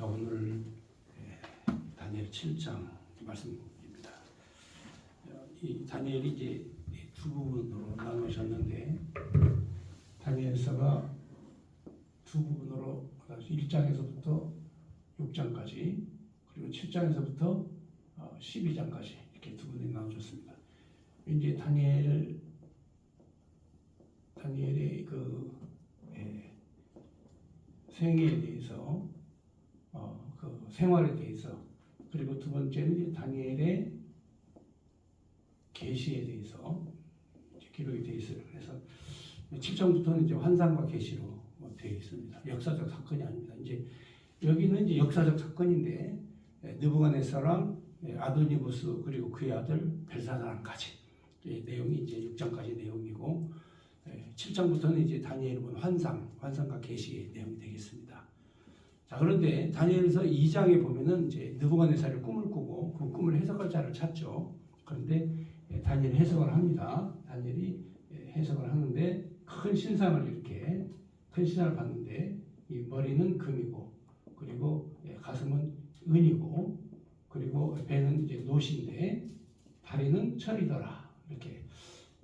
자, 오늘 다니엘 7장 말씀입니다. 이 다니엘이 이제 두 부분으로 나누셨는데 다니엘서가 두 부분으로 1장에서부터 6장까지 그리고 7장에서부터 12장까지 이렇게 두 분이 나눠졌습니다. 이제 다니엘의 그 생애에 대해서 그 생활에 대해서 그리고 두 번째는 이제 다니엘의 계시에 대해서 기록이 되어 있어요. 그래서 7장부터는 이제 환상과 계시로 되어 있습니다. 역사적 사건이 아닙니다. 이제 여기는 이제 역사적 사건인데 느부갓네살랑 아도니부스 그리고 그의 아들 벨사사랑까지 내용이 이제 6장까지 내용이고 7장부터는 이제 다니엘이 본 환상과 계시의 내용이 되겠습니다. 자, 그런데 다니엘서 2장에 보면은 이제 느부갓네살이 꿈을 꾸고 그 꿈을 해석할 자를 찾죠. 그런데 다니엘이 해석을 합니다. 다니엘이 해석을 하는데 큰 신상을 봤는데 이 머리는 금이고 그리고 가슴은 은이고 그리고 배는 이제 노신데 다리는 철이더라. 이렇게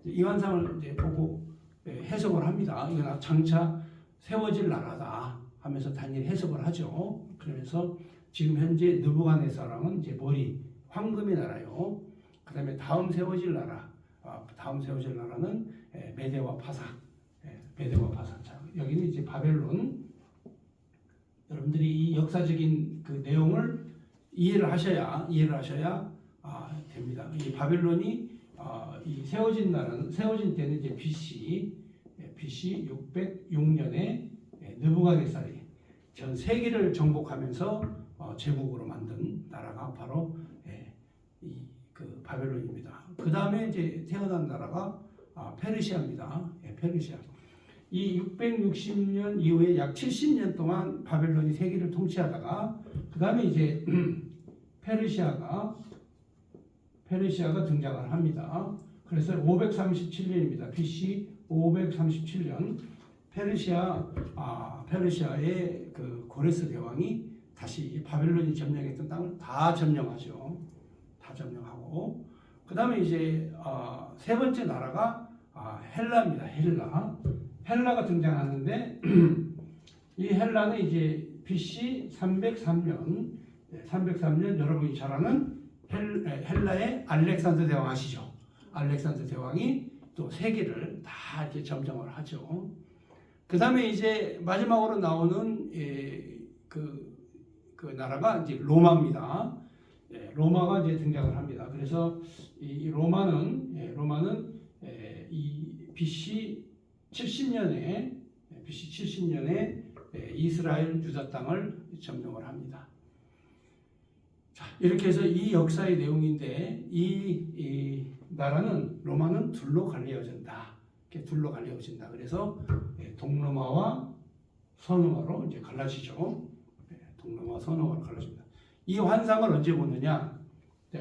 이 환상을 이제 보고 해석을 합니다. 이건 장차 세워질 나라다 하면서 다니엘이 해석을 하죠. 그러면서 지금 현재 느부갓네살랑은 이제 머리 황금의 나라요. 그다음에 다음 세워질 나라는 메대와 파사. 자, 여기는 이제 바벨론. 여러분들이 이 역사적인 그 내용을 이해를 하셔야 됩니다. 이 바벨론이 이 세워진 때는 이제 BC 606년에 느부갓네살이 전 세계를 정복하면서 제국으로 만든 나라가 바로 그 바벨론입니다. 그 다음에 이제 태어난 나라가 페르시아입니다. 페르시아. 이 660년 이후에 약 70년 동안 바벨론이 세계를 통치하다가 그 다음에 이제 페르시아가 등장을 합니다. 그래서 537년입니다. BC 537년 페르시아의 그 고레스 대왕이 다시 바벨론이 점령했던 땅을 다 점령하죠. 다 점령하고 그 다음에 이제 세 번째 나라가 헬라입니다. 헬라가 등장하는데 이 헬라는 이제 BC 303년 여러분이 잘 아는 헬라의 알렉산더 대왕 아시죠? 알렉산더 대왕이 또 세계를 다 이렇게 점령을 하죠. 그 다음에 이제 마지막으로 나오는 그 나라가 이제 로마입니다. 로마가 이제 등장을 합니다. 그래서 이 로마는 이 BC 70년에 이스라엘 유다 땅을 점령을 합니다. 자, 이렇게 해서 이 역사의 내용인데 이 나라는 로마는 둘로 갈려진다. 이렇게 둘로 갈려진다. 그래서 동로마와 서로마로 이제 갈라지죠. 동로마와 서로마로 갈라집니다. 이 환상을 언제 보느냐?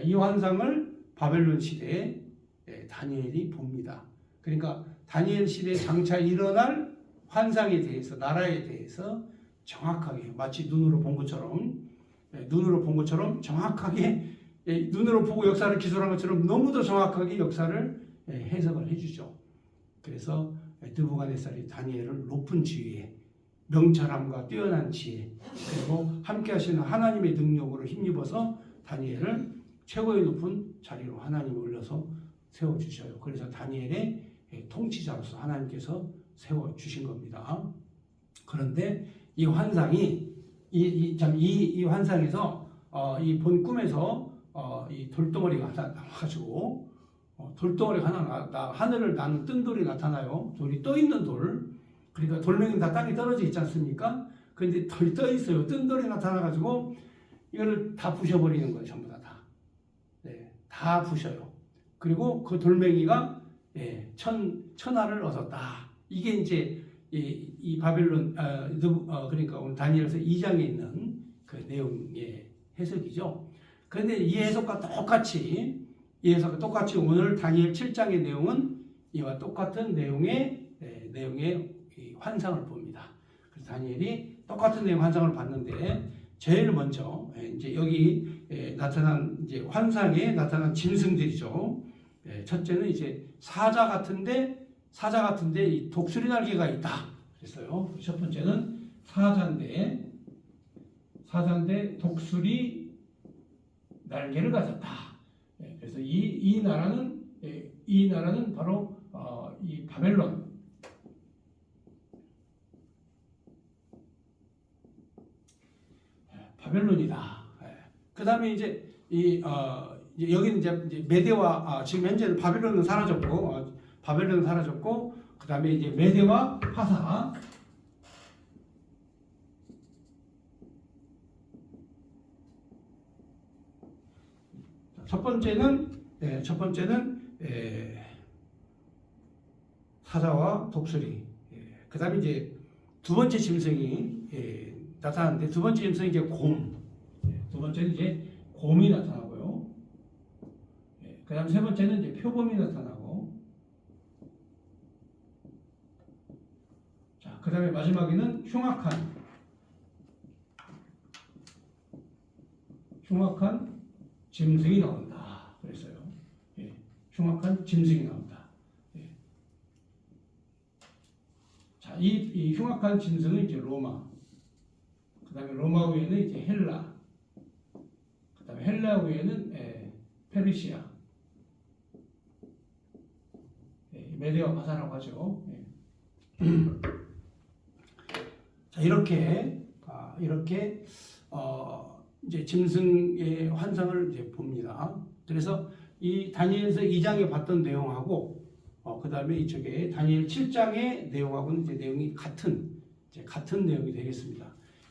이 환상을 바벨론 시대에 다니엘이 봅니다. 그러니까 다니엘 시대에 장차 일어날 환상에 대해서 나라에 대해서 정확하게 마치 눈으로 본 것처럼 정확하게 눈으로 보고 역사를 기술한 것처럼 너무도 정확하게 역사를 해석을 해주죠. 그래서 느부갓네살이 다니엘을 높은 지위에 명철함과 뛰어난 지혜 그리고 함께 하시는 하나님의 능력으로 힘입어서 다니엘을 최고의 높은 자리로 하나님이 올려서 세워주셔요. 그래서 다니엘의 통치자로서 하나님께서 세워주신 겁니다. 그런데 이 환상이 이 환상에서 이 본 꿈에서 이 돌덩어리가 하나 나와가지고 돌덩어리가 하나 하늘을 나는 뜬 돌이 나타나요. 돌이 떠 있는 돌. 그러니까 돌멩이는 다 땅에 떨어져 있지 않습니까? 그런데 돌이 떠 있어요. 뜬 돌이 나타나가지고 이거를 다 부셔버리는 거예요. 전부 다. 다 부셔요. 그리고 그 돌멩이가 천하를 얻었다. 이게 이제 이 바벨론 그러니까 오늘 다니엘서 2장에 있는 그 내용의 해석이죠. 그런데 이 해석과 똑같이 오늘 다니엘 7장의 내용은 이와 똑같은 내용의 환상을 봅니다. 그래서 다니엘이 똑같은 내용 환상을 봤는데 제일 먼저 이제 여기 나타난 이제 환상에 나타난 짐승들이죠. 첫째는 이제 사자 같은데 이 독수리 날개가 있다. 그랬어요. 첫 번째는 사자인데 독수리 날개를 가졌다. 그래서 이 나라는 바로 이 바벨론이다. 그 다음에 이제 여기는 이제 메대와 지금 현재는 바벨론은 사라졌고 그 다음에 이제 메대와 파사. 첫 번째는 사자와 독수리. 그 다음에 이제 두 번째 짐승이 나타나는데 두 번째 짐승이 이제 곰. 두 번째는 이제 곰이 나타나고요. 그 다음 세 번째는 이제 표범이 나타나고. 자, 그 다음에 마지막에는 흉악한 짐승이 나온다. 그랬어요. 흉악한 짐승이 나온다. 자, 이 흉악한 짐승은 이제 로마. 그 다음에 로마 후에는 이제 헬라. 그 다음에 헬라 후에는 페르시아. 메데와 파사라고 하죠. 자, 이렇게 이제 짐승의 환상을 이제 봅니다. 그래서 이 다니엘서 2장에 봤던 내용하고 그 다음에 이쪽에 다니엘 7장의 내용하고는 이제 내용이 같은 내용이 되겠습니다.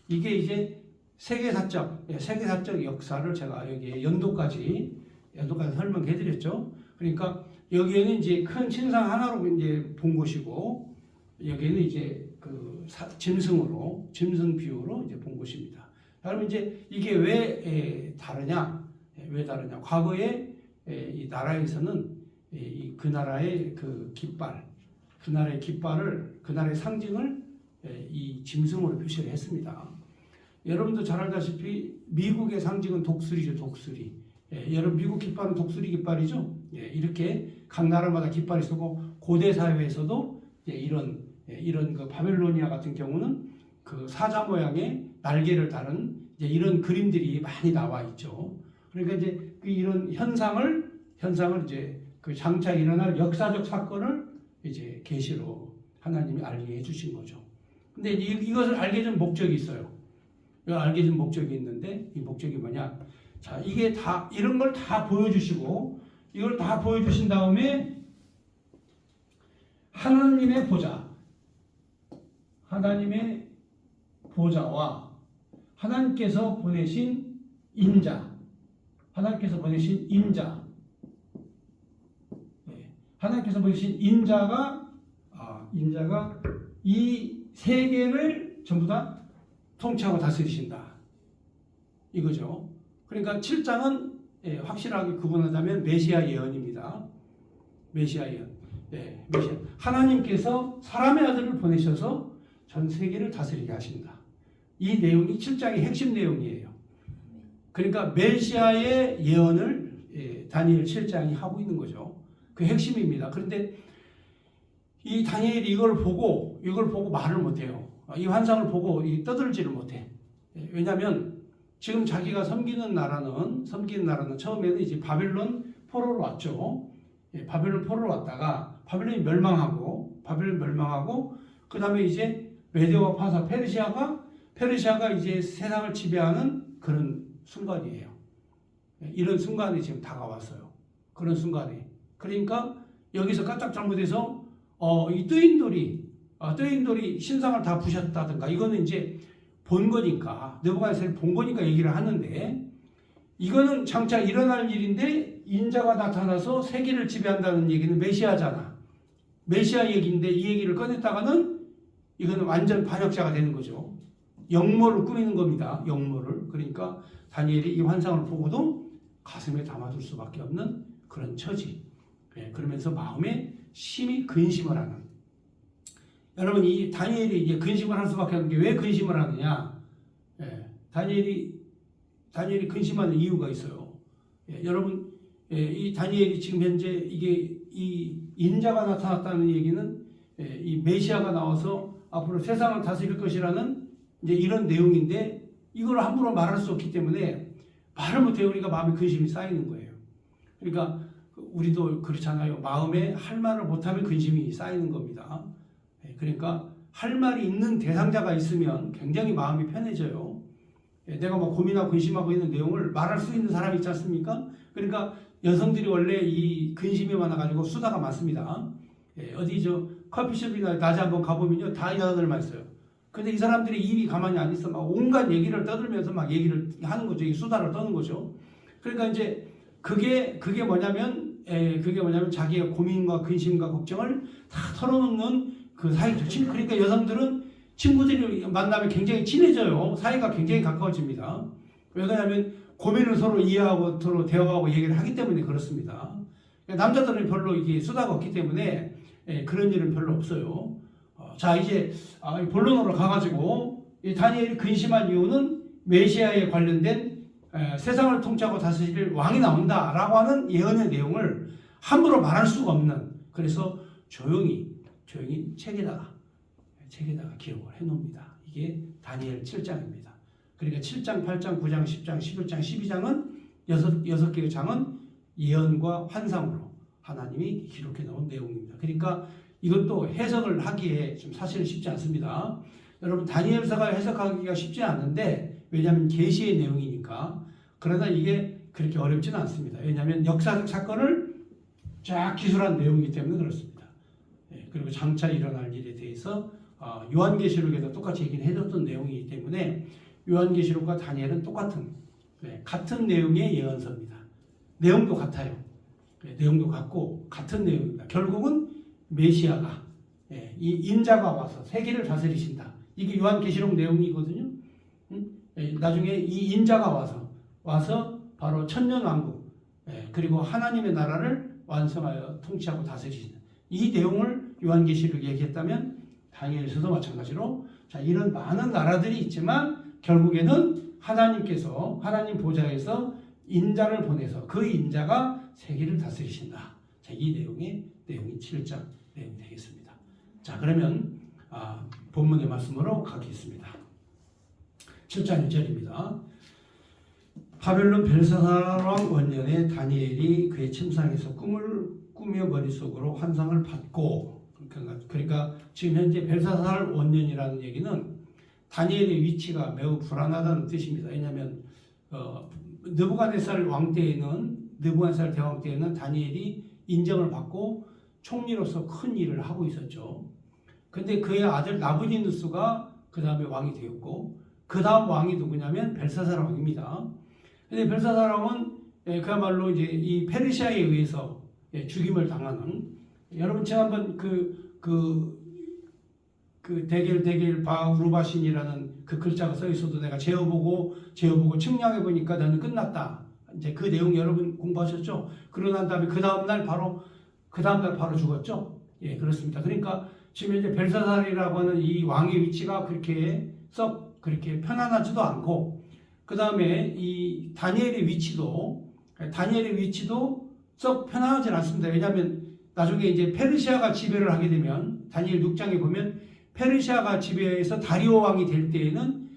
이게 이제 세계사적 역사를 제가 여기에 연도까지 설명해 드렸죠. 그러니까 여기에는 이제 큰 신상 하나로 이제 본 것이고 여기에는 이제 그 짐승 비유로 이제 본 것입니다. 여러분 이제 이게 왜 다르냐? 과거에 이 나라에서는 그 나라의 그 깃발, 그 나라의 상징을 이 짐승으로 표시를 했습니다. 여러분도 잘 알다시피 미국의 상징은 독수리죠, 독수리. 여러분 미국 깃발은 독수리 깃발이죠. 이렇게 각 나라마다 깃발이 있고 고대 사회에서도 이런 그 바벨로니아 같은 경우는 그 사자 모양의 날개를 다른 이런 그림들이 많이 나와 있죠. 그러니까 이제 이런 현상을 이제 그 장차 일어날 역사적 사건을 이제 계시로 하나님이 알게 해주신 거죠. 근데 이것을 알게 된 목적이 있어요. 알게 된 목적이 있는데 이 목적이 뭐냐? 자, 이게 다 이런 걸 다 보여주시고 이걸 다 보여주신 다음에 하나님의 보좌와 하나님께서 보내신 인자, 하나님께서 보내신 인자가 이 세계를 전부 다 통치하고 다스리신다. 이거죠. 그러니까 7장은 확실하게 구분하자면 메시아 예언입니다. 메시아 예언. 메시아. 하나님께서 사람의 아들을 보내셔서 전 세계를 다스리게 하신다. 이 내용이 7장의 핵심 내용이에요. 그러니까 메시아의 예언을 다니엘 7장이 하고 있는 거죠. 그 핵심입니다. 그런데 이 다니엘이 이걸 보고 말을 못해요. 이 환상을 보고 떠들지를 못해. 왜냐하면 지금 자기가 섬기는 나라는 처음에는 이제 바벨론 포로로 왔죠. 바벨론 포로로 왔다가 바벨론이 멸망하고 그 다음에 이제 메데와 파사 페르시아가 이제 세상을 지배하는 그런 순간이에요. 이런 순간이 지금 다가왔어요. 그런 순간에. 그러니까 여기서 까딱 잘못해서 이 뜨인돌이 신상을 다 부셨다든가 이거는 이제 본 거니까 느부갓네살이 본 거니까 얘기를 하는데 이거는 장차 일어날 일인데 인자가 나타나서 세계를 지배한다는 얘기는 메시아잖아. 메시아 얘기인데 이 얘기를 꺼냈다가는 이거는 완전 반역자가 되는 거죠. 역모를 꾸미는 겁니다. 역모를. 그러니까 다니엘이 이 환상을 보고도 가슴에 담아둘 수밖에 없는 그런 처지. 그러면서 마음에 심히 근심을 하는. 여러분 이 다니엘이 이제 근심을 할 수밖에 없는 게 왜 근심을 하느냐? 다니엘이 근심하는 이유가 있어요. 여러분, 이 다니엘이 지금 현재 이게 이 인자가 나타났다는 얘기는 이 메시아가 나와서 앞으로 세상을 다스릴 것이라는 이제 이런 내용인데 이걸 함부로 말할 수 없기 때문에 말을 못해 우리가 마음에 근심이 쌓이는 거예요. 그러니까 우리도 그렇잖아요. 마음에 할 말을 못하면 근심이 쌓이는 겁니다. 그러니까 할 말이 있는 대상자가 있으면 굉장히 마음이 편해져요. 내가 뭐 고민하고 근심하고 있는 내용을 말할 수 있는 사람이 있지 않습니까? 그러니까 여성들이 원래 이 근심이 많아가지고 수다가 많습니다. 어디 커피숍이나 낮에 한번 가보면요, 다 여자들만 있어요. 근데 이 사람들이 입이 가만히 안 있어. 막 온갖 얘기를 떠들면서 막 얘기를 하는 거죠. 이 수다를 떠는 거죠. 그러니까 이제 그게 뭐냐면 자기의 고민과 근심과 걱정을 다 털어놓는 그 사이죠. 그러니까 여성들은 친구들이 만나면 굉장히 친해져요. 사이가 굉장히 가까워집니다. 왜 그러냐면 고민을 서로 이해하고 서로 대화하고 얘기를 하기 때문에 그렇습니다. 남자들은 별로 이게 수다가 없기 때문에 그런 일은 별로 없어요. 자, 이제 본론으로 가가지고 이 다니엘이 근심한 이유는 메시아에 관련된 세상을 통치하고 다스릴 왕이 나온다라고 하는 예언의 내용을 함부로 말할 수가 없는, 그래서 조용히 책에다가 기록을 해놓습니다. 이게 다니엘 7장입니다. 그러니까 7장, 8장, 9장, 10장, 11장, 12장은 여섯 개의 장은 예언과 환상으로 하나님이 기록해 놓은 내용입니다. 그러니까 이것도 해석을 하기에 좀 사실은 쉽지 않습니다. 여러분, 다니엘서가 해석하기가 쉽지 않은데, 왜냐하면 계시의 내용이니까. 그러나 이게 그렇게 어렵지는 않습니다. 왜냐하면 역사적 사건을 쫙 기술한 내용이기 때문에 그렇습니다. 그리고 장차 일어날 일에 대해서 요한계시록에도 똑같이 얘기를 해줬던 내용이기 때문에 요한계시록과 다니엘은 같은 내용의 예언서입니다. 내용도 같아요. 내용도 같고 같은 내용입니다. 결국은 메시아가, 이 인자가 와서 세계를 다스리신다. 이게 요한계시록 내용이거든요. 나중에 이 인자가 와서 바로 천년왕국, 그리고 하나님의 나라를 완성하여 통치하고 다스리신다. 이 내용을 요한계시록에 얘기했다면 다니엘서도 마찬가지로, 자, 이런 많은 나라들이 있지만 결국에는 하나님께서 하나님 보좌에서 인자를 보내서 그 인자가 세계를 다스리신다. 자, 이 내용이 7장 내용이 되겠습니다. 자, 그러면 본문의 말씀으로 가겠습니다. 7장 1절입니다. 바벨론 벨사살 왕 원년에 다니엘이 그의 침상에서 꿈을 꾸며 머릿속으로 환상을 받고, 그러니까 지금 현재 벨사살 원년이라는 얘기는 다니엘의 위치가 매우 불안하다는 뜻입니다. 왜냐하면 느부갓네살 대왕 때에는 다니엘이 인정을 받고 총리로서 큰 일을 하고 있었죠. 근데 그의 아들 나부니누스가 그 다음에 왕이 되었고, 그 다음 왕이 누구냐면 벨사살 왕입니다. 근데 벨사살 왕은 그야말로 이제 이 페르시아에 의해서 죽임을 당하는, 여러분 지난번 그 데겔 바우르바신이라는 그 글자가 써 있어도 내가 재어보고 측량해 보니까 너는 끝났다. 이제 그 내용 여러분 공부하셨죠? 그러고 난 다음에 그 다음날 바로 죽었죠? 예, 그렇습니다. 그러니까 지금 이제 벨사살이라고 하는 이 왕의 위치가 그렇게 편안하지도 않고, 그 다음에 이 다니엘의 위치도 썩 편안하지 않습니다. 왜냐하면 나중에 이제 페르시아가 지배를 하게 되면, 다니엘 6장에 보면 페르시아가 지배해서 다리오 왕이 될 때에는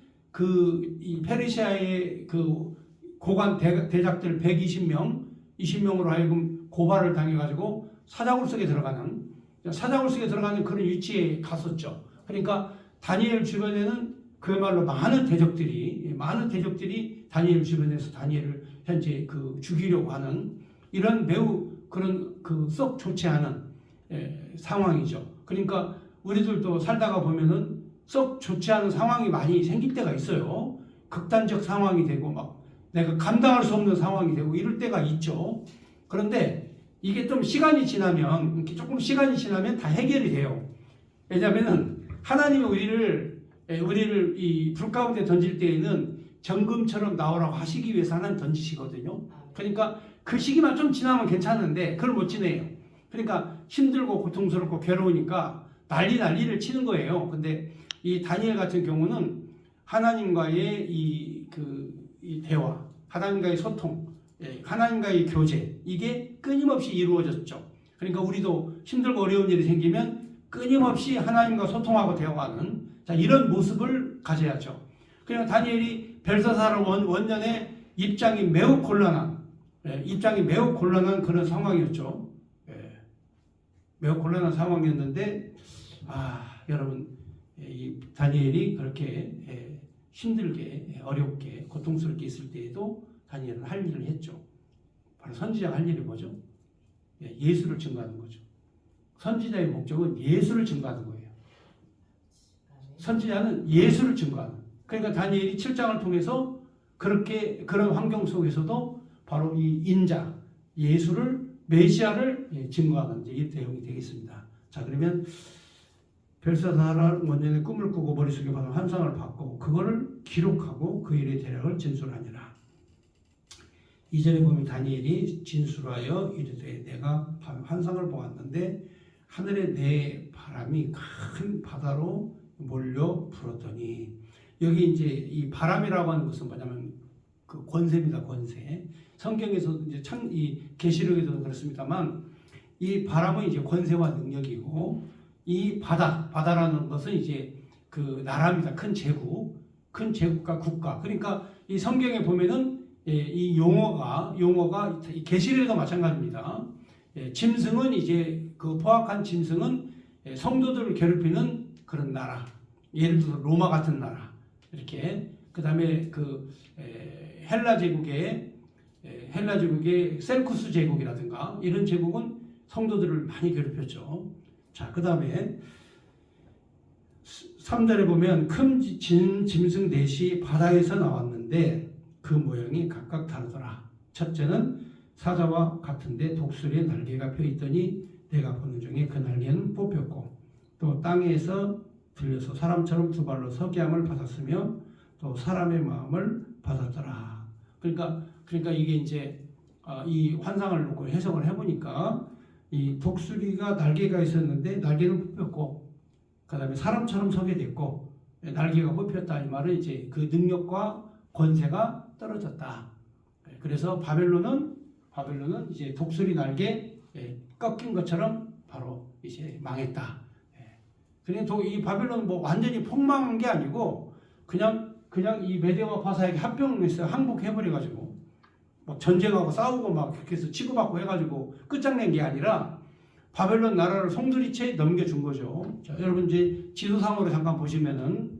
이 페르시아의 그 고관 대작들 20명으로 하여금 고발을 당해가지고 사자굴 속에 들어가는 그런 위치에 갔었죠. 그러니까 다니엘 주변에는 그야말로 많은 대적들이 다니엘 주변에서 다니엘을 현재 죽이려고 하는 이런 매우 그런 썩 좋지 않은 상황이죠. 그러니까 우리들도 살다가 보면은 썩 좋지 않은 상황이 많이 생길 때가 있어요. 극단적 상황이 되고 막 내가 감당할 수 없는 상황이 되고 이럴 때가 있죠. 그런데 이게 조금 시간이 지나면 다 해결이 돼요. 왜냐하면은 하나님이 우리를 이 불 가운데 던질 때에는 정금처럼 나오라고 하시기 위해서 하나님 던지시거든요. 그러니까 그 시기만 좀 지나면 괜찮은데 그걸 못 지내요. 그러니까 힘들고 고통스럽고 괴로우니까 난리를 치는 거예요. 근데 이 다니엘 같은 경우는 하나님과의 그 대화, 하나님과의 소통, 하나님과의 교제, 이게 끊임없이 이루어졌죠. 그러니까 우리도 힘들고 어려운 일이 생기면 끊임없이 하나님과 소통하고 대화하는, 자, 이런 모습을 가져야죠. 그냥 다니엘이 벨사살 원년의 입장이 매우 곤란한 그런 상황이었죠. 매우 곤란한 상황이었는데, 여러분, 이 다니엘이 그렇게 힘들게, 어렵게, 고통스럽게 있을 때에도 다니엘은 할 일을 했죠. 바로 선지자가 할 일이 뭐죠? 예수를 증거하는 거죠. 선지자의 목적은 예수를 증거하는 거예요. 선지자는 예수를 증거하는. 그러니까 다니엘이 7장을 통해서 그런 환경 속에서도 바로 이 인자, 예수를, 메시아를 증거하는 이 내용이 되겠습니다. 자, 그러면 벨사살 원년의 꿈을 꾸고 머릿속에 받은 환상을 받고 그거를 기록하고 그 일의 대략을 진술하니라. 이전에 보면 다니엘이 진술하여 이르되 내가 환상을 보았는데 하늘에 내 바람이 큰 바다로 몰려 불었더니, 여기 이제 이 바람이라고 하는 것은 뭐냐면 그 권세입니다. 권세. 성경에서 이제 이 계시록에서도 그렇습니다만 이 바람은 이제 권세와 능력이고, 이 바다라는 것은 이제 그 나라입니다. 큰 제국과 국가. 그러니까 이 성경에 보면은 이 용어가 계시록에도 마찬가지입니다. 짐승은 이제 그 포악한 짐승은 성도들을 괴롭히는 그런 나라. 예를 들어서 로마 같은 나라. 이렇게. 그다음에 그 헬라 제국의 셀쿠스 제국이라든가 이런 제국은 성도들을 많이 괴롭혔죠. 자, 그다음에 3절에 보면 큰 짐승 넷이 바다에서 나왔는데 그 모양이 각각 다르더라. 첫째는 사자와 같은데 독수리의 날개가 펴 있더니 내가 보는 중에 그 날개는 뽑혔고, 또 땅에서 들려서 사람처럼 두 발로 서게 함을 받았으며 또 사람의 마음을 받았더라. 그러니까 이게 이제 이 환상을 놓고 해석을 해보니까 이 독수리가 날개가 있었는데 날개는 뽑혔고, 그 다음에 사람처럼 서게 됐고, 날개가 뽑혔다. 이 말은 이제 그 능력과 권세가 떨어졌다. 그래서 바벨론은 이제 독수리 날개 꺾인 것처럼 바로 이제 망했다. 그러니까 이 바벨론은 뭐 완전히 폭망한 게 아니고 그냥 이 메대와 바사에게 합병해서 항복해버려가지고 뭐 전쟁하고 싸우고 막 그렇게 해서 치고받고 해가지고 끝장낸 게 아니라 바벨론 나라를 송두리째 넘겨준 거죠. 자, 여러분 이제 지도상으로 잠깐 보시면은,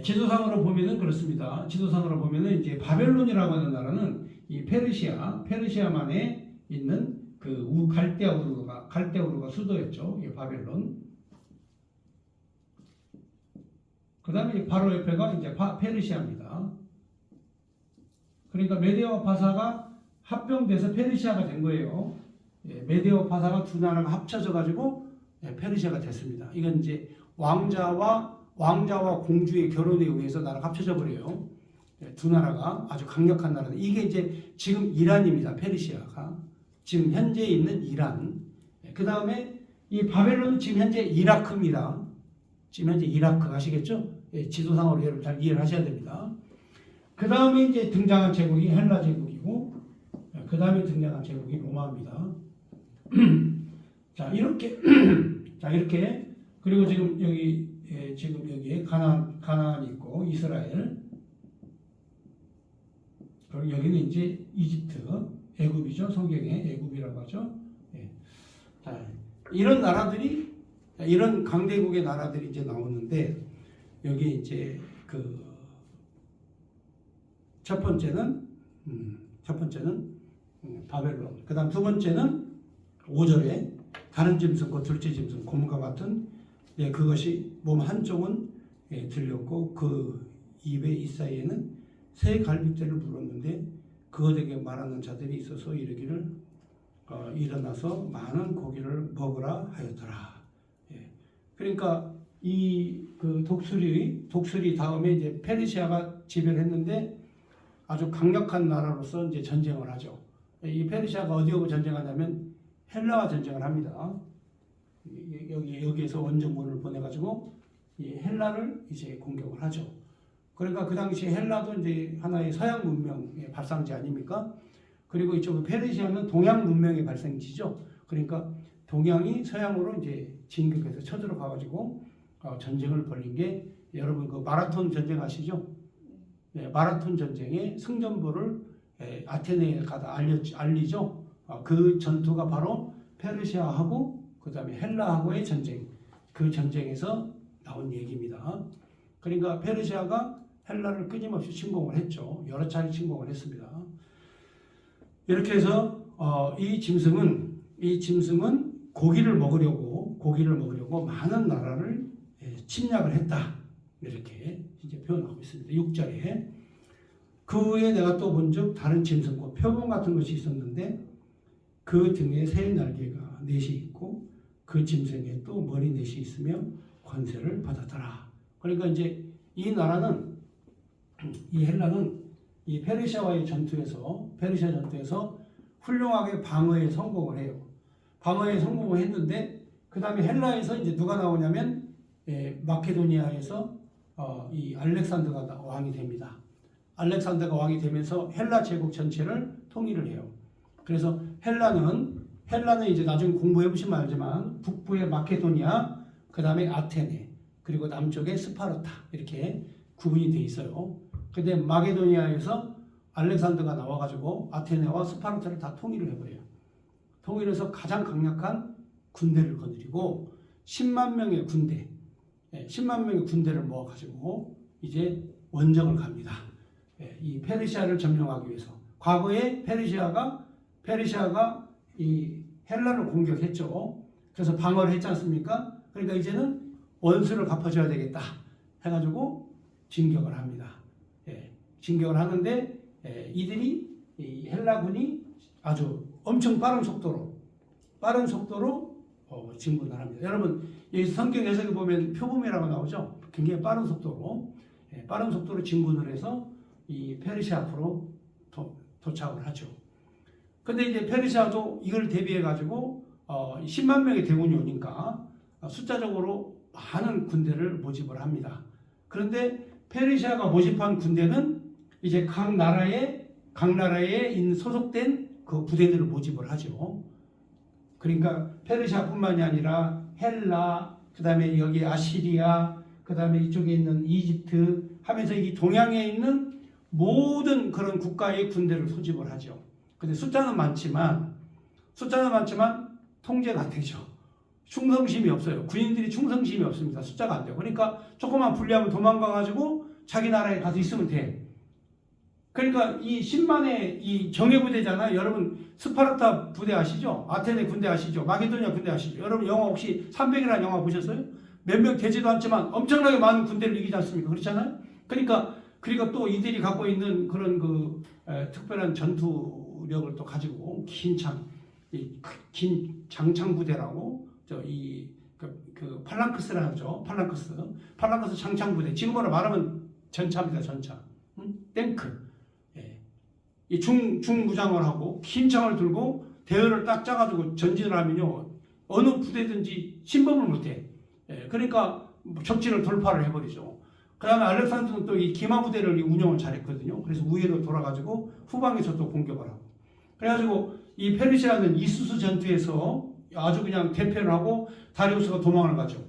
지도상으로 보면은 그렇습니다. 지도상으로 보면은 이제 바벨론이라고 하는 나라는 이 페르시아만에 있는 그 갈대우르가 수도였죠. 이 바벨론. 그 다음에 바로 옆에가 이제 페르시아입니다. 그러니까 메데와 바사가 합병돼서 페르시아가 된 거예요. 메데와 바사가 두 나라가 합쳐져 가지고 페르시아가 됐습니다. 이건 이제 왕자와 공주의 결혼에 의해서 나라가 합쳐져 버려요. 두 나라가 아주 강력한 나라인데, 이게 이제 지금 이란입니다. 페르시아가 지금 현재 있는 이란. 그 다음에 이 바벨론은 지금 현재 이라크입니다. 지금 현재 이라크 아시겠죠? 지도상으로 여러분 잘 이해를 하셔야 됩니다. 그 다음에 이제 등장한 제국이 헬라 제국이고, 그 다음에 등장한 제국이 로마입니다. 자, 이렇게 그리고 지금 여기에 가나안이 있고 이스라엘, 그리고 여기는 이제 이집트, 애굽이죠. 성경에 애굽이라고 하죠. 자, 이런 나라들이, 이런 강대국의 나라들이 이제 나오는데, 여기 이제 그 첫 번째는 바벨론. 그 다음 두 번째는 5절에 다른 짐승과 둘째 짐승 곰과 같은, 그것이 몸 한쪽은 들렸고 그 입에 이 사이에는 새 갈빗대를 물었는데 그것에게 말하는 자들이 있어서 이르기를 일어나서 많은 고기를 먹으라 하였더라. 그러니까 이 그 독수리 다음에 이제 페르시아가 지배했는데 아주 강력한 나라로서 이제 전쟁을 하죠. 이 페르시아가 어디하고 전쟁하냐면 헬라와 전쟁을 합니다. 여기에서 원정군을 보내가지고 이 헬라를 이제 공격을 하죠. 그러니까 그 당시 헬라도 이제 하나의 서양 문명의 발상지 아닙니까? 그리고 이쪽 페르시아는 동양 문명의 발생지죠. 그러니까 동양이 서양으로 이제 진격해서 쳐들어가가지고 전쟁을 벌인 게 여러분 그 마라톤 전쟁 아시죠? 네, 마라톤 전쟁의 승전보를 아테네에 가다 알리죠. 그 전투가 바로 페르시아하고 그 다음에 헬라하고의 전쟁, 그 전쟁에서 나온 얘기입니다. 그러니까 페르시아가 헬라를 끊임없이 침공을 했죠. 여러 차례 침공을 했습니다. 이렇게 해서 이 짐승은 고기를 먹으려고 많은 나라를 침략을 했다. 이렇게 이제 표현하고 있습니다. 6절에 그 후에 내가 또 본즉 다른 짐승과 표범 같은 것이 있었는데 그 등에 새 날개가 넷이 있고 그 짐승에 또 머리 넷이 있으며 권세를 받았더라. 그러니까 이제 이 나라는 이 헬라는 이 페르시아와의 페르시아 전투에서 훌륭하게 방어에 성공을 해요. 방어에 성공을 했는데 그 다음에 헬라에서 이제 누가 나오냐면 마케도니아에서 이 알렉산더가 왕이 됩니다. 알렉산더가 왕이 되면서 헬라 제국 전체를 통일을 해요. 그래서 헬라는 이제 나중에 공부해 보시면 알지만 북부의 마케도니아, 그 다음에 아테네, 그리고 남쪽에 스파르타 이렇게 구분이 돼 있어요. 근데 마케도니아에서 알렉산더가 나와가지고 아테네와 스파르타를 다 통일을 해버려요. 통일해서 가장 강력한 군대를 거느리고 10만 명의 군대를 모아가지고 이제 원정을 갑니다. 이 페르시아를 점령하기 위해서. 과거에 페르시아가 이 헬라를 공격했죠. 그래서 방어를 했지 않습니까? 그러니까 이제는 원수를 갚아줘야 되겠다 해가지고 진격을 합니다. 진격을 하는데 이들이 이 헬라군이 아주 엄청 빠른 속도로 진군을 합니다. 여러분 이 성경 해석에 보면 표범이라고 나오죠. 굉장히 빠른 속도로 진군을 해서 이 페르시아 앞으로 도착을 하죠. 근데 이제 페르시아도 이걸 대비해 가지고 10만 명의 대군이 오니까 숫자적으로 많은 군대를 모집을 합니다. 그런데 페르시아가 모집한 군대는 이제 각 나라에 소속된 그 부대들을 모집을 하죠. 그러니까 페르시아뿐만이 아니라 헬라, 그 다음에 여기 아시리아, 그 다음에 이쪽에 있는 이집트 하면서 이 동양에 있는 모든 그런 국가의 군대를 소집을 하죠. 근데 숫자는 많지만 통제가 안 되죠. 충성심이 없어요. 군인들이 충성심이 없습니다. 숫자가 안 돼요. 그러니까 조금만 불리하면 도망가가지고 자기 나라에 가서 있으면 돼. 그러니까 이 10만의 이 정예부대잖아요. 여러분 스파르타 부대 아시죠? 아테네 군대 아시죠? 마게도니아 군대 아시죠? 여러분 영화 혹시 300이라는 영화 보셨어요? 몇 명 되지도 않지만 엄청나게 많은 군대를 이기지 않습니까? 그렇잖아요? 그러니까 또 이들이 갖고 있는 그런 특별한 전투력을 또 가지고 긴 장창 부대라고 그 팔랑크스라고 하죠. 팔랑크스 장창 부대. 지금으로 말하면 전차입니다. 전차. 탱크. 이 중무장을 하고 긴 창을 들고 대열을 딱 짜가지고 전진을 하면요 어느 부대든지 침범을 못해. 그러니까 적진을 돌파를 해버리죠. 그 다음에 알렉산더는 또 이 기마 부대를 운영을 잘했거든요. 그래서 우회로 돌아가지고 후방에서 또 공격을 하고. 그래가지고 이 페르시아는 이수스 전투에서 아주 그냥 대패를 하고 다리우스가 도망을 가죠.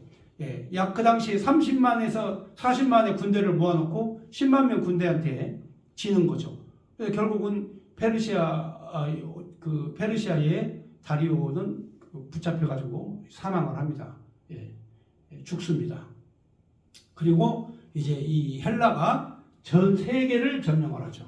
약 그 당시에 30만에서 40만의 군대를 모아놓고 10만 명 군대한테 지는 거죠. 그래서 결국은 페르시아의 다리오는 붙잡혀가지고 사망을 합니다. 죽습니다. 그리고 이제 이 헬라가 전 세계를 점령을 하죠.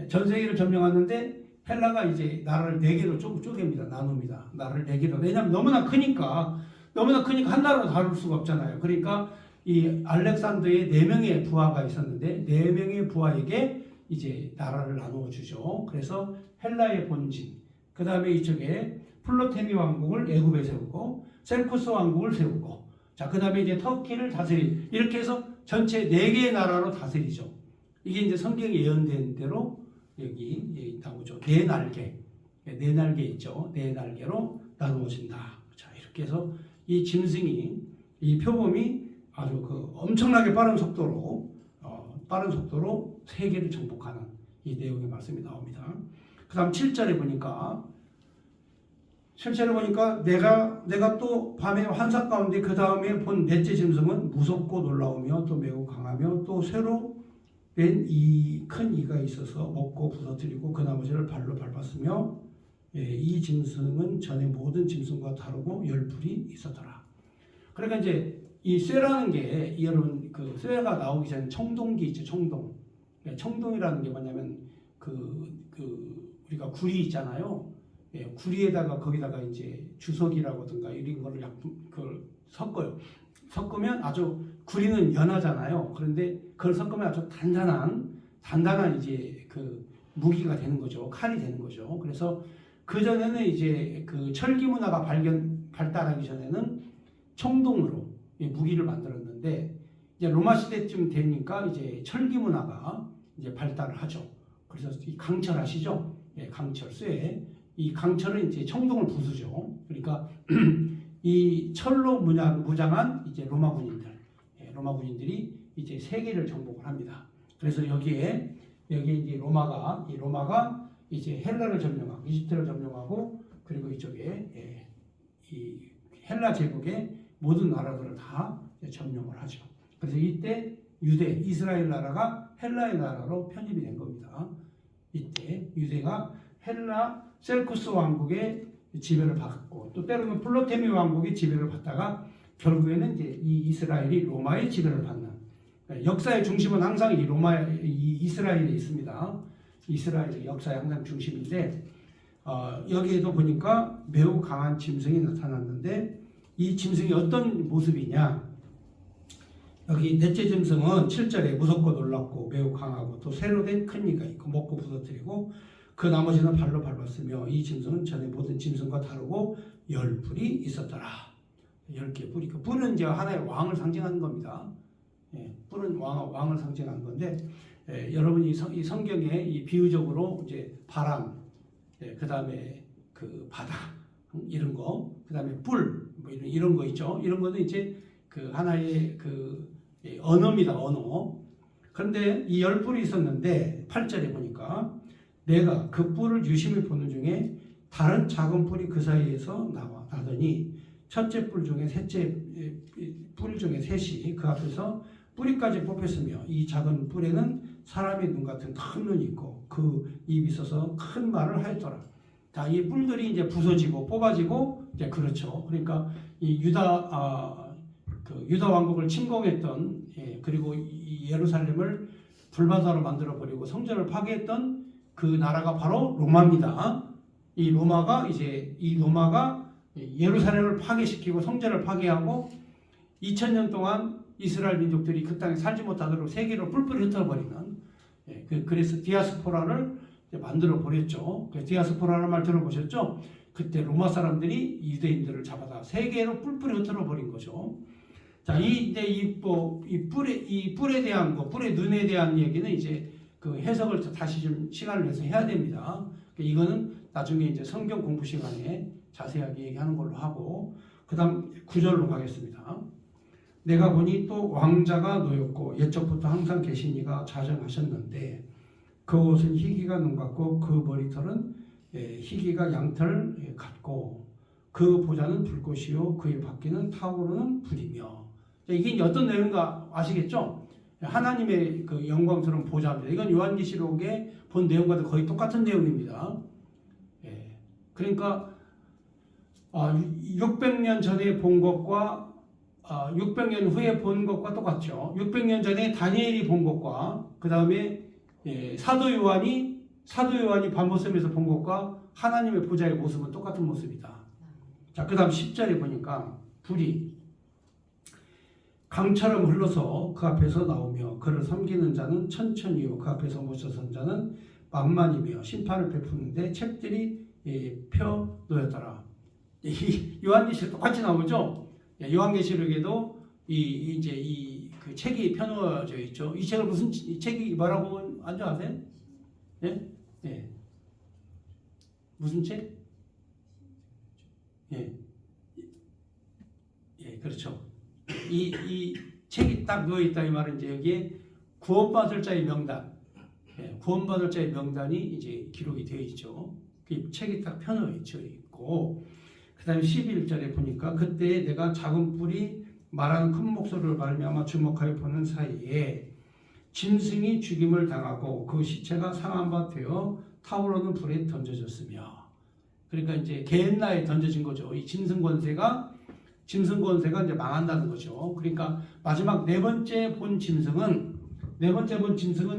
전 세계를 점령하는데 헬라가 이제 나라를 4개로 쪼갭니다. 나눕니다. 나라를 4개로. 왜냐하면 너무나 크니까 한 나라로 다룰 수가 없잖아요. 그러니까 이 알렉산더의 4명의 부하가 있었는데 4명의 부하에게 이제 나라를 나누어 주죠. 그래서 헬라의 본진, 그 다음에 이쪽에 플로테미 왕국을 애굽에 세우고 셀쿠스 왕국을 세우고, 자, 그 다음에 이제 터키를 다스리, 이렇게 해서 전체 4개의 나라로 다스리죠. 이게 이제 성경에 예언된 대로 여기 나오죠. 4날개 있죠. 4날개로 나누어진다. 자, 이렇게 해서 이 짐승이, 이 표범이 아주 엄청나게 빠른 속도로 빠른 속도로 세계를 정복하는 이 내용의 말씀이 나옵니다. 그 다음 7절에 보니까 내가 또 밤의 환상 가운데 그 다음에 본 넷째 짐승은 무섭고 놀라우며 또 매우 강하며 또 새로 된 이 큰 이가 있어서 먹고 부서뜨리고 그 나머지를 발로 밟았으며 이 짐승은 전에 모든 짐승과 다르고 열불이 있었더라. 그러니까 이제 이 쇠라는 게 여러분 그 쇠가 나오기 전에 청동기 있죠. 청동이라는 게 뭐냐면 우리가 구리 있잖아요. 구리에다가 거기다가 이제 주석이라든가 이런 거를 그걸 섞어요. 섞으면 아주 구리는 연하잖아요. 그런데 그걸 섞으면 아주 단단한 이제 그 무기가 되는 거죠. 칼이 되는 거죠. 그래서 그 전에는 이제 그 철기 문화가 발달하기 전에는 청동으로 무기를 만들었는데 이제 로마 시대쯤 되니까 이제 철기 문화가 이제 발달을 하죠. 그래서 이 강철 아시죠? 강철 쇠. 이 강철은 이제 청동을 부수죠. 그러니까 이 철로 무장한 이제 로마 군인들이 이제 세계를 정복을 합니다. 그래서 여기에 이제 로마가 이제 헬라를 점령하고 이집트를 점령하고 그리고 이쪽에 이 헬라 제국의 모든 나라들을 다 점령을 하죠. 그래서 이때 이스라엘 나라가 헬라의 나라로 편입이 된 겁니다. 이때 유대가 헬라 셀쿠스 왕국의 지배를 받고 또 때로는 플로테미 왕국의 지배를 받다가 결국에는 이제 이 이스라엘이 로마의 지배를 받는 역사의 중심은 항상 이 이스라엘에 있습니다. 이스라엘의 역사의 항상 중심인데 여기에도 보니까 매우 강한 짐승이 나타났는데 이 짐승이 어떤 모습이냐? 여기 넷째 짐승은 7절에 무섭고 놀랍고 매우 강하고 또 새로 된 큰 이가 있고 먹고 부서뜨리고 그 나머지는 발로 밟았으며 이 짐승은 전에 모든 짐승과 다르고 열불이 있었더라. 10개의 뿔이. 그 뿔은 이제 하나의 왕을 상징하는 겁니다. 뿔은 왕을 상징하는 건데 여러분이 이 성경에 이 비유적으로 이제 바람, 그 다음에 그 바다 이런 거, 그 다음에 뿔 뭐 이런 거 있죠. 이런 거는 이제 그 하나의 그 언어입니다. 언어. 그런데 이 열뿔이 있었는데 8절에 보니까 내가 그 뿔을 유심히 보는 중에 다른 작은 뿔이 그 사이에서 나더니 첫째 뿔 중에 셋째 뿔 중에 셋이 그 앞에서 뿌리까지 뽑혔으며 이 작은 뿔에는 사람의 눈 같은 큰 눈이 있고 그 입이 있어서 큰 말을 하였더라. 자, 이 뿔들이 이제 부서지고 뽑아지고 이제 그렇죠. 그러니까 이 유다 왕국을 침공했던 그리고 이 예루살렘을 불바다로 만들어 버리고 성전을 파괴했던 그 나라가 바로 로마입니다. 이 로마가 예루살렘을 파괴시키고 성전을 파괴하고 2000년 동안 이스라엘 민족들이 그 땅에 살지 못하도록 세계로 뿔뿔이 흩어버리는 그래서 디아스포라를 만들어 버렸죠. 디아스포라라는 말 들어보셨죠? 그때 로마 사람들이 유대인들을 잡아다 세계로 뿔뿔이 흩어져 버린 거죠. 자, 이 뿔에 대한 뿔의 눈에 대한 얘기는 이제 그 해석을 다시 좀 시간을 내서 해야 됩니다. 이거는 나중에 이제 성경 공부 시간에 자세하게 얘기하는 걸로 하고, 그다음 9절로 가겠습니다. 내가 보니 또 왕자가 놓였고 옛적부터 항상 계신 이가 자정하셨는데 그 옷은 희기가 눈 같고 그 머리털은 희기가 양털 같고 그 보좌는 불꽃이요 그의 바퀴는 타오르는 불이며. 이게 이제 어떤 내용인가 아시겠죠? 하나님의 그 영광스러운 보좌입니다. 이건 요한계시록에 본 내용과도 거의 똑같은 내용입니다. 그러니까 600년 전에 본 것과 600년 후에 본 것과 똑같죠. 600년 전에 다니엘이 본 것과 그 다음에 사도 요한이 밤모섬에서 본 것과 하나님의 보좌의 모습은 똑같은 모습이다. 자, 그 다음 10절에 보니까 불이 강처럼 흘러서 그 앞에서 나오며 그를 섬기는 자는 천천히요 그 앞에서 멈춰선 자는 만만이며 심판을 베푸는데 책들이 펴 놓였더라. 요한계시록 똑같이 나오죠. 요한계시록에도 그 책이 펴놓어져 있죠. 이 책을 무슨 이 책이 뭐라고 안지 아세요? 무슨 책? 그렇죠. 이 책이 딱 놓여 있다 이 말은 이제 여기에 구원받을 자의 명단, 구원받을 자의 명단이 이제 기록이 되어 있죠. 그 책이 딱 펴놓여 있고, 그 다음에 11절에 보니까 그때 내가 작은 뿔이 말하는 큰 목소리를 말미암아 주목하여 보는 사이에 짐승이 죽임을 당하고 그 시체가 상한 바 되어 타오르는 불에 던져졌으며, 그러니까 이제 게헨나에 던져진 거죠. 이 짐승 권세가 이제 망한다는 거죠. 그러니까 마지막 네 번째 본 짐승은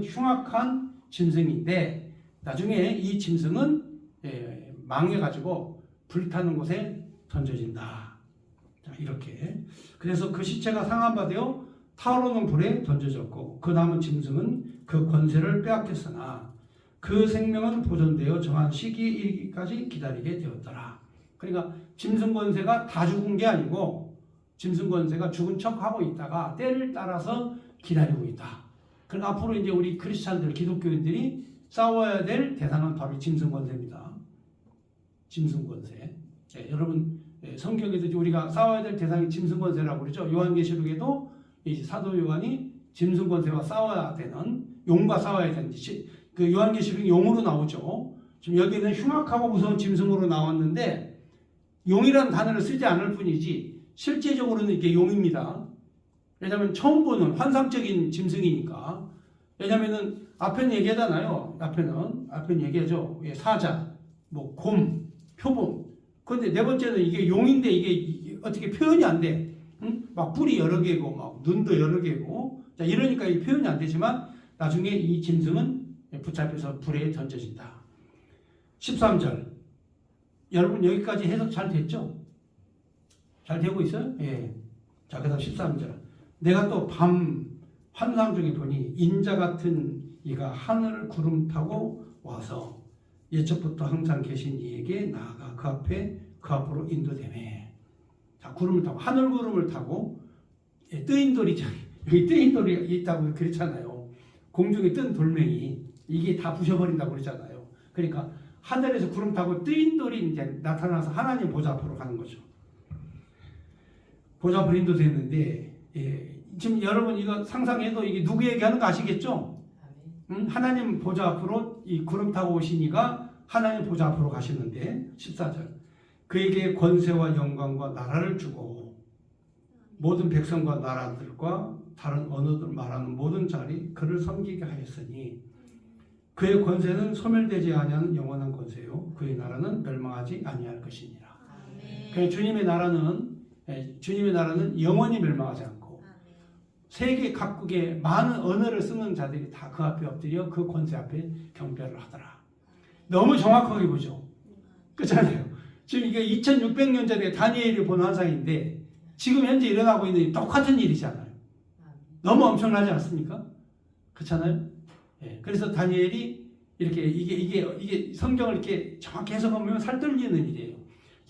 흉악한 짐승인데 나중에 이 짐승은 망해가지고 불타는 곳에 던져진다. 자, 이렇게. 그래서 그 시체가 상한 바 되어 타오르는 불에 던져졌고 그 남은 짐승은 그 권세를 빼앗겼으나 그 생명은 보존되어 정한 시기에 이르기까지 기다리게 되었더라. 그러니까 짐승 권세가 다 죽은 게 아니고 짐승 권세가 죽은 척하고 있다가 때를 따라서 기다리고 있다. 그러니까 앞으로 이제 우리 크리스찬들, 기독교인들이 싸워야 될 대상은 바로 짐승 권세입니다. 짐승 권세. 여러분 성경에도 우리가 싸워야 될 대상이 짐승 권세라고 그러죠. 요한계시록에도 이제 사도 요한이 짐승 권세와 싸워야 되는, 용과 싸워야 되는, 그 요한계시록이 용으로 나오죠. 지금 여기는 흉악하고 무서운 짐승으로 나왔는데 용이라는 단어를 쓰지 않을 뿐이지 실제적으로는 이게 용입니다. 왜냐하면 처음 보는 환상적인 짐승이니까. 왜냐하면은 앞에는 얘기하잖아요. 앞에는 얘기하죠. 사자, 뭐 곰, 표범. 그런데 네 번째는 이게 용인데 이게 어떻게 표현이 안 돼. 응? 막 뿔이 여러 개고 막 눈도 여러 개고. 자, 이러니까 이 표현이 안 되지만 나중에 이 짐승은 붙잡혀서 불에 던져진다. 13절. 여러분 여기까지 해석 잘 됐죠? 잘 되고 있어요? 예. 자, 그다음 13절. 내가 또 밤 환상 중에 보니 인자 같은 이가 하늘을 구름 타고 와서 예적부터 항상 계신 이에게 나아가 그 앞으로 인도되네. 자, 구름을 타고 하늘 구름을 타고 뜨인 돌이죠. 여기 뜨인 돌이 있다고 그랬잖아요. 공중에 뜬 돌멩이 이게 다 부셔버린다고 그러잖아요. 그러니까 하늘에서 구름 타고 뜨인 돌이 이제 나타나서 하나님 보좌 앞으로 가는 거죠. 보좌 앞으로 인도됐는데 지금 여러분 이거 상상해도 이게 누구 얘기하는 거 아시겠죠? 하나님 보좌 앞으로 이 구름 타고 오신 이가 하나님 보좌 앞으로 가시는데 14절. 그에게 권세와 영광과 나라를 주고 모든 백성과 나라들과 다른 언어들 말하는 모든 자리 그를 섬기게 하였으니 그의 권세는 소멸되지 아니하는 영원한 권세요 그의 나라는 멸망하지 아니할 것이니라. 그러니까 주님의 나라는 영원히 멸망하지 않고 세계 각국의 많은 언어를 쓰는 자들이 다 그 앞에 엎드려 그 권세 앞에 경배를 하더라. 너무 정확하게 보죠. 그렇잖아요. 지금 이게 2600년 전에 다니엘이 본 환상인데 지금 현재 일어나고 있는 똑같은 일이잖아요. 너무 엄청나지 않습니까? 그렇잖아요. 예, 그래서 다니엘이 이게 성경을 이렇게 정확히 해석하면 살떨리는 일이에요.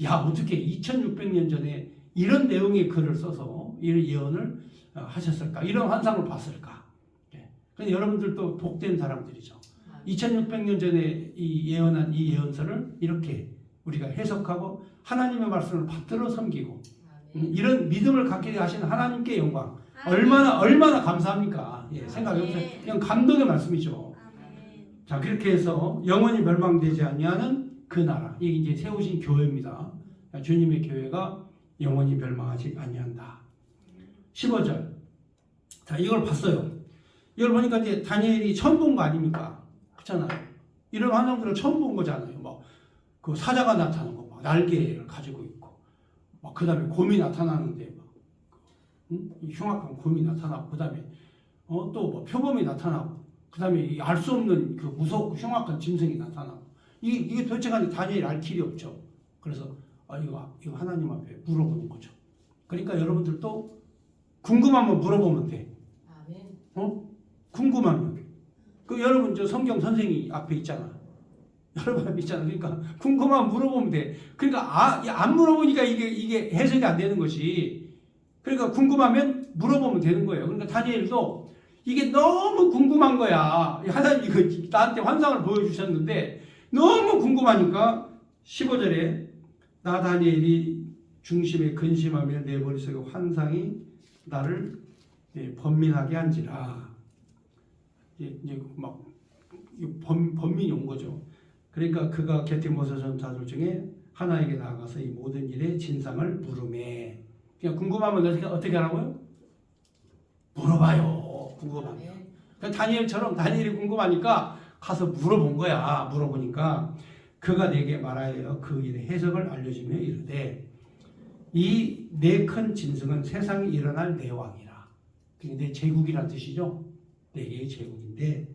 야, 어떻게 2600년 전에 이런 내용의 글을 써서 이런 예언을 하셨을까? 이런 환상을 봤을까? 예. 근데 여러분들도 복된 사람들이죠. 2600년 전에 이 예언한 이 예언서를 이렇게 우리가 해석하고 하나님의 말씀을 받들어 섬기고 이런 믿음을 갖게 하시는 하나님께 영광. 얼마나 감사합니까? 예, 생각해보세요. 그냥 감동의 말씀이죠. 자, 그렇게 해서 영원히 멸망되지 아니하는 그 나라. 이게 이제 세우신 교회입니다. 주님의 교회가 영원히 멸망하지 아니한다. 15절. 자, 이걸 봤어요. 이걸 보니까 이제 다니엘이 처음 본 거 아닙니까? 그렇잖아요. 이런 환상들을 처음 본 거잖아요. 막 그 사자가 나타나는 거, 막 날개를 가지고 있고, 막 그 다음에 곰이 나타나는데, 막 흉악한 곰이 나타나고, 그 다음에 또 뭐 표범이 나타나고, 그 다음에 알 수 없는 그 무섭고 흉악한 짐승이 나타나고, 이게 도대체 간에 다니엘이 알 길이 없죠. 그래서 이거 하나님 앞에 물어보는 거죠. 그러니까 여러분들도 궁금하면 물어보면 돼. 궁금하면. 그 여러분 저 성경 선생이 앞에 있잖아. 여러분 앞에 있잖아. 그러니까 궁금하면 물어보면 돼. 그러니까 안 물어보니까 이게 해석이 안 되는 것이. 그러니까 궁금하면 물어보면 되는 거예요. 그러니까 다니엘도 이게 너무 궁금한 거야. 하나님 이거 나한테 환상을 보여주셨는데 너무 궁금하니까 15절에 나 다니엘이 중심에 근심하며 내 머릿속에 환상이 나를 번민하게 한지라. 이제 막 번민이 온 거죠. 그러니까 그가 곁에 모서선 자들 중에 하나에게 나아가서 이 모든 일의 진상을 물으매. 그냥 궁금하면 어떻게 하라고요? 물어봐요. 궁금하면. 그러니까 다니엘처럼 다니엘이 궁금하니까 가서 물어본 거야. 물어보니까 그가 내게 말하여 그 일의 해석을 알려주며 이르되 이 네 큰 짐승은 세상에 일어날 네 왕이라. 네 제국이란 뜻이죠. 네 개의 제국인데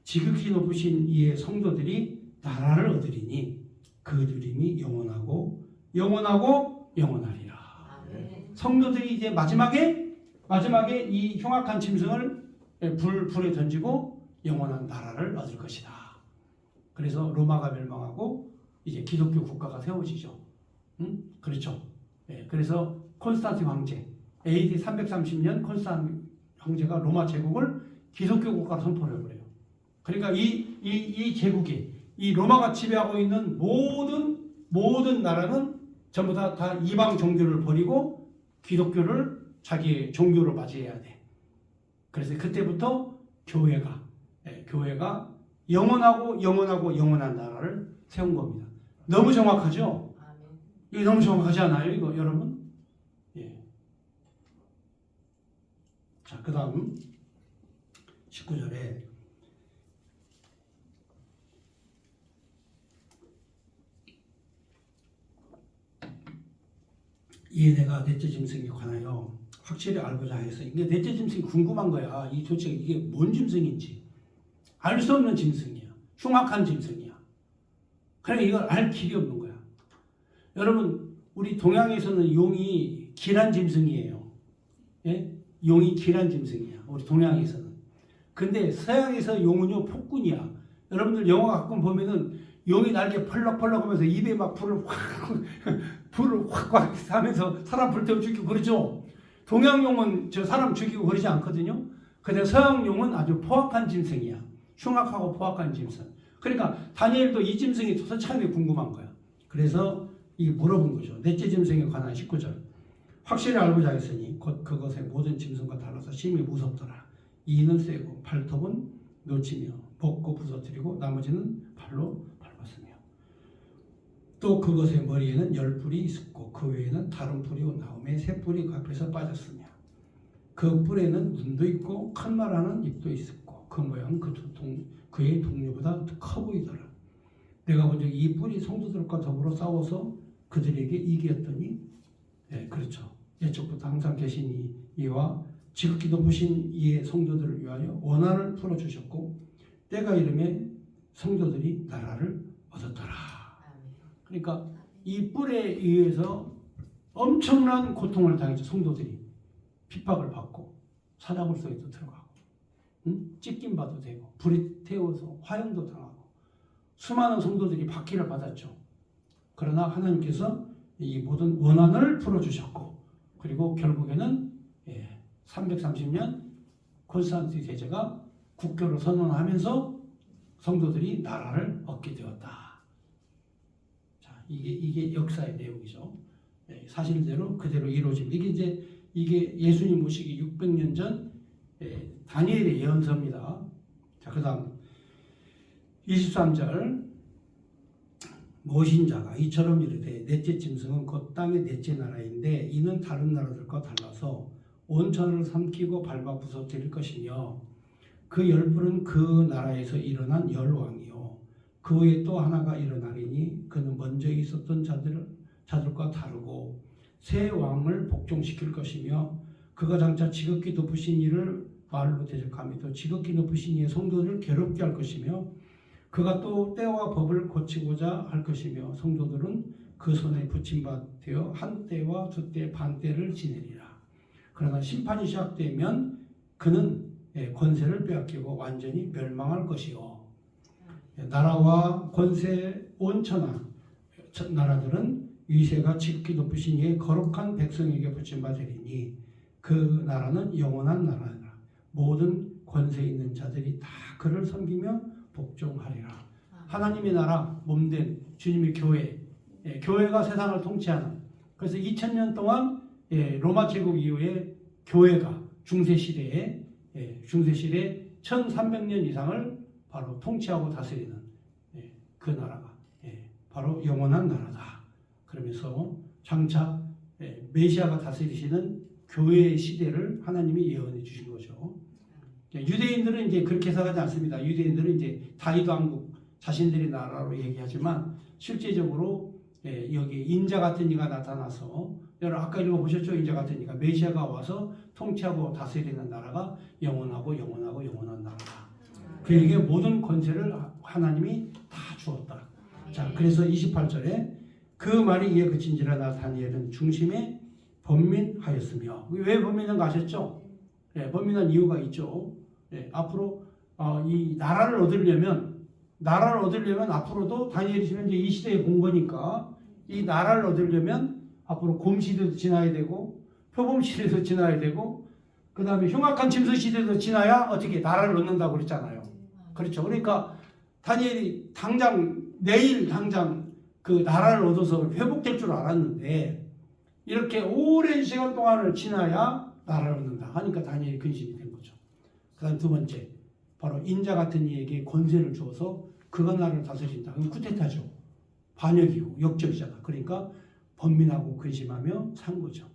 지극히 높으신 이의 성도들이 나라를 얻으리니 그들임이 영원하고 영원하리라. 성도들이 이제 마지막에 이 흉악한 짐승을 불에 던지고 영원한 나라를 얻을 것이다. 그래서 로마가 멸망하고 이제 기독교 국가가 세워지죠. 그렇죠. 그래서 콘스탄틴 황제 AD 330년 콘스탄틴 황제가 로마 제국을 기독교 국가로 선포를 해버려요. 그러니까 이 제국이 이 로마가 지배하고 있는 모든 나라는 전부 다 이방 종교를 버리고 기독교를 자기의 종교로 맞이해야 돼. 그래서 그때부터 교회가 영원한 나라를 세운 겁니다. 너무 정확하죠? 이거 너무 정확하지 않아요? 이거 여러분? 예. 자, 그 다음 19절에 이에 내가 넷째 짐승에 관하여 확실히 알고자 해서 이게 넷째 짐승이 궁금한 거야. 이 도대체 이게 뭔 짐승인지 알 수 없는 짐승이야. 흉악한 짐승이야. 그래 이걸 알 길이 없는 거야. 여러분 우리 동양에서는 용이 길한 짐승이에요. 예? 용이 길한 짐승이야. 우리 동양에서는. 근데 서양에서 용은요 폭군이야. 여러분들 영화 가끔 보면은 용이 날개 펄럭펄럭하면서 입에 막 불을 확 하면서 사람 불태워 죽이고 그러죠. 동양용은 저 사람 죽이고 그러지 않거든요. 근데 서양용은 아주 포악한 짐승이야. 흉악하고 포악한 짐승. 그러니까 다니엘도 이 짐승이 도대체 참 궁금한 거야. 그래서 이 물어본 거죠. 넷째 짐승에 관한 19절. 확실히 알고자 했으니 곧 그것의 모든 짐승과 달라서 심히 무섭더라. 이는 세고 발톱은 놓치며 벗고 부서뜨리고 나머지는 발로 밟았으며 또 그것의 머리에는 10뿔이 있었고 그 외에는 다른 뿔이 나오매 새 뿔이 그 앞에서 빠졌으며 그 뿔에는 눈도 있고 큰 말하는 입도 있었고 그 모양은 그의 동료보다 더 커 보이더라. 내가 본 적이 이 뿔이 성도들과 더불어 싸워서 그들에게 이겼더니 그렇죠. 예적부터 항상 계신 이와 지극히 높으신 이의 성도들을 위하여 원한을 풀어주셨고 때가 이름에 성도들이 나라를 얻었더라. 그러니까 이 뿔에 의해서 엄청난 고통을 당했죠. 성도들이 핍박을 받고 사자굴 속에도 들어가고 찢김 봐도 되고 불이 태워서 화형도 당하고 수많은 성도들이 박해를 받았죠. 그러나 하나님께서 이 모든 원한을 풀어주셨고 그리고 결국에는 330년 콘스탄틴 대제가 국교를 선언하면서 성도들이 나라를 얻게 되었다. 자, 이게 역사의 내용이죠. 사실대로 그대로 이루어집니다. 이게 예수님 오시기 600년 전 다니엘의 예언서입니다. 자, 그다음 23절 모신 자가 이처럼 이르되 넷째 짐승은 곧 땅의 넷째 나라인데 이는 다른 나라들과 달라서 온천을 삼키고 밟아 부서뜨릴 것이며 그 열불은 그 나라에서 일어난 열왕이요 그 외에 또 하나가 일어나리니 그는 먼저 있었던 자들과 다르고 새 왕을 복종시킬 것이며 그가 장차 지극히 높으신 이를 말로 대적하며 또 지극히 높으신 이의 성도들을 괴롭게 할 것이며 그가 또 때와 법을 고치고자 할 것이며 성도들은 그 손에 붙임바 되어 한 때와 두 때 반 때를 지내리라. 그러나 심판이 시작되면 그는 권세를 빼앗기고 완전히 멸망할 것이요 나라와 권세 온 천하 나라들은 위세가 지극히 높으신 이의 거룩한 백성에게 붙임바 되리니 그 나라는 영원한 나라라. 모든 권세 있는 자들이 다 그를 섬기며 복종하리라. 하나님의 나라 몸된 주님의 교회, 교회가 세상을 통치하는. 그래서 2000년 동안 로마 제국 이후에 교회가 중세 시대에 1300년 이상을 바로 통치하고 다스리는 그 나라가 바로 영원한 나라다. 그러면서 장차 메시아가 다스리시는 교회의 시대를 하나님이 예언해 주신 거죠. 유대인들은 이제 그렇게 해석하지 않습니다. 유대인들은 이제 다윗 왕국 자신들의 나라로 얘기하지만 실제적으로 여기 인자 같은 이가 나타나서 여러분 아까 읽어보셨죠? 인자 같은 이가 메시아가 와서 통치하고 다스리는 나라가 영원하고 영원한 나라다. 그에게 모든 권세를 하나님이 다 주었다. 자, 그래서 28절에 그 말이 이에 그친지라 나 다니엘은 중심에 번민하였으며 왜 번민한가 아셨죠? 번민한 이유가 있죠. 앞으로 이 나라를 얻으려면 앞으로도 다니엘이 지금 이제 이 시대에 본 거니까 이 나라를 얻으려면 앞으로 곰 시대도 지나야 되고 표범 시대도 지나야 되고 그 다음에 흉악한 짐승 시대도 지나야 어떻게 나라를 얻는다고 그랬잖아요. 그렇죠. 그러니까 다니엘이 내일 당장 그 나라를 얻어서 회복될 줄 알았는데 이렇게 오랜 시간 동안을 지나야 나라를 얻는다 하니까 다니엘이 근심이 된 거죠. 그 다음 두 번째 바로 인자 같은 이에게 권세를 주어서 그가 나라를 다스린다. 그럼 쿠데타죠. 반역이고 역적이잖아. 그러니까 번민하고 근심하며 산 거죠.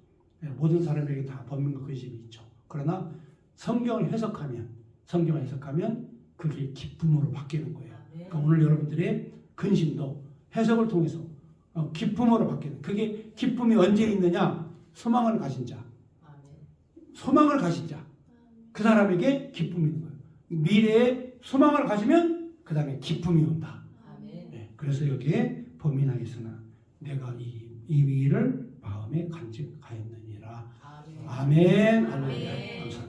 모든 사람에게 다 번민과 근심이 있죠. 그러나 성경을 해석하면 그게 기쁨으로 바뀌는 거예요. 그러니까 오늘 여러분들의 근심도 해석을 통해서 기쁨으로 바뀌는. 그게 기쁨이 언제 있느냐? 소망을 가진 자. 소망을 가진 자. 그 사람에게 기쁨이 있는 거예요. 미래에 소망을 가지면 그 다음에 기쁨이 온다. 그래서 여기에 범민하겠으나 내가 이 위를 마음에 간직하였느니라. 아멘. 할렐루야. 감사합니다.